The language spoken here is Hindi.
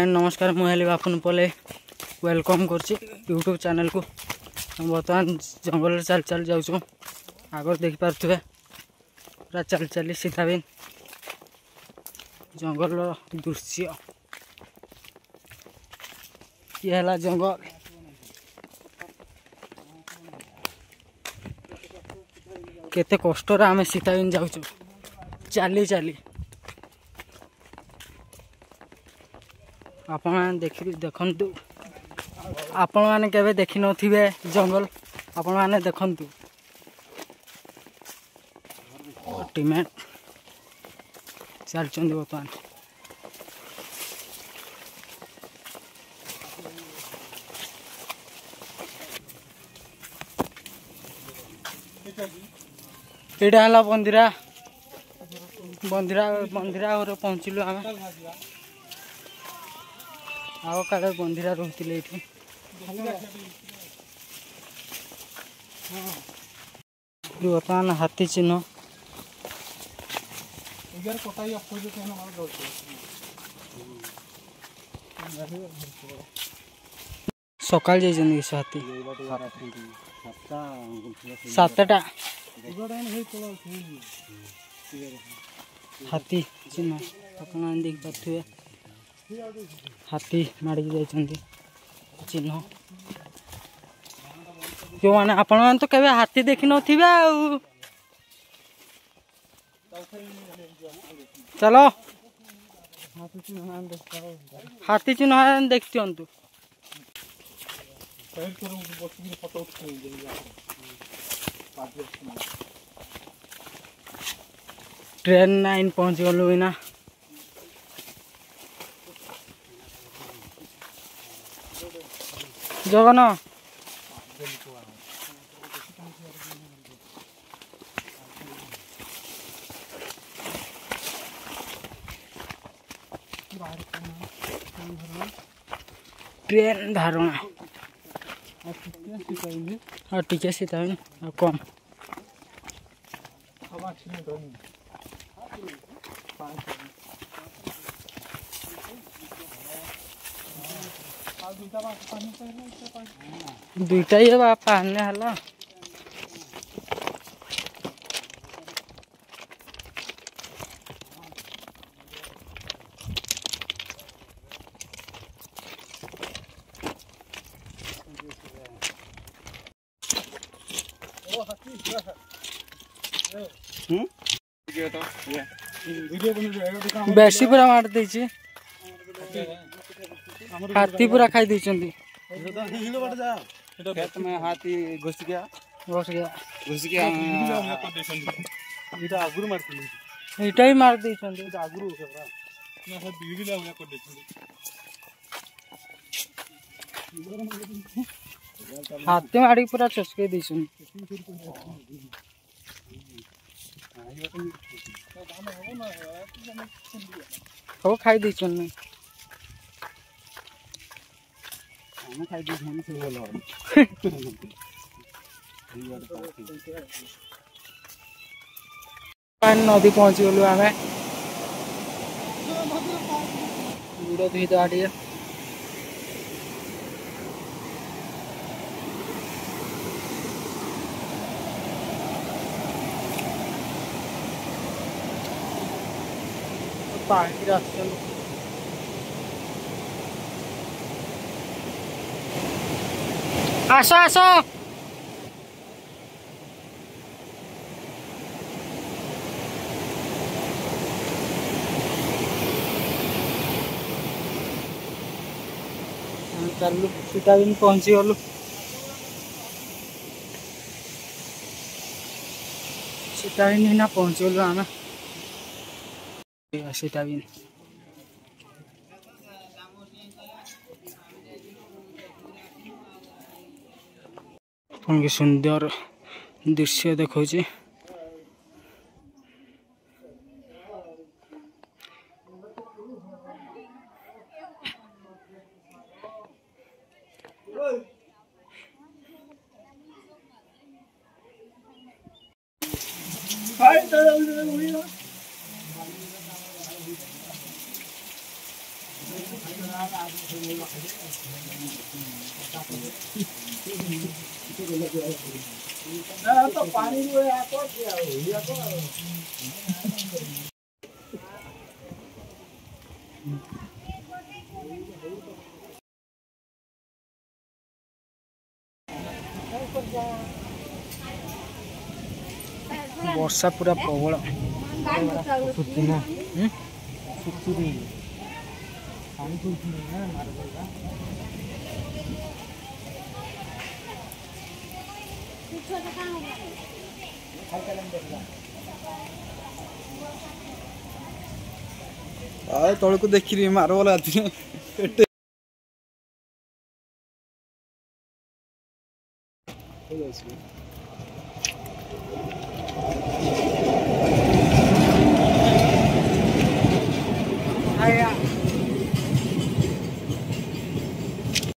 नमस्कार मुझे बापुन पले वेलकम कर यूट्यूब चैनल को। बर्तमान जंगल चल चल जाऊँ आगर देख पारे पूरा चल चली सीधा भी जंगल दृश्य ये है जंगल। केते कष्ट आम सीधा भी जाऊँ चली चली आपण देखंतु आपण माने केबे देखि नथिबे जंगल आपण माने देखंतु टीमेट चल चंदी बर्तमान एटा हला बंदिरा बंदिरा बंदिरा और पहुँचलु आम आग काले बंदिरा रोते ये बर्तमान हाथी चिन्ह सकाल जाइए हाथी 7टा हाथी चिन्ह अपन देख पारे हाथी माड़ी जाइए चिन्ह जो मैंने आपण मैंने तो कभी हाथी देखी नथिबे आ चलो हाथी चिन्ह देख दिंतु ट्रेन 9 पहुंच गलु ना जगन ट्रेन धारणा और टीके सीता कम दुईटा ही पाने हला बेसी पूरा मार दे हाथी पूरा खाई दी खेत में हाथी घुस गया इटा ही मार दी हाथी मारी पूरा चसके दी खाई दी नदी पहुंच गलु आम गुड़ धोई दवा टे पानी रास्ता आसो आसो चलू सीता भी पहुंची गलु सीता भी ना पहुंची गलु आम सीता भी सुंदर दृश्य देखो वर्षा पूरा प्रबल तौक देखी मार्बल आती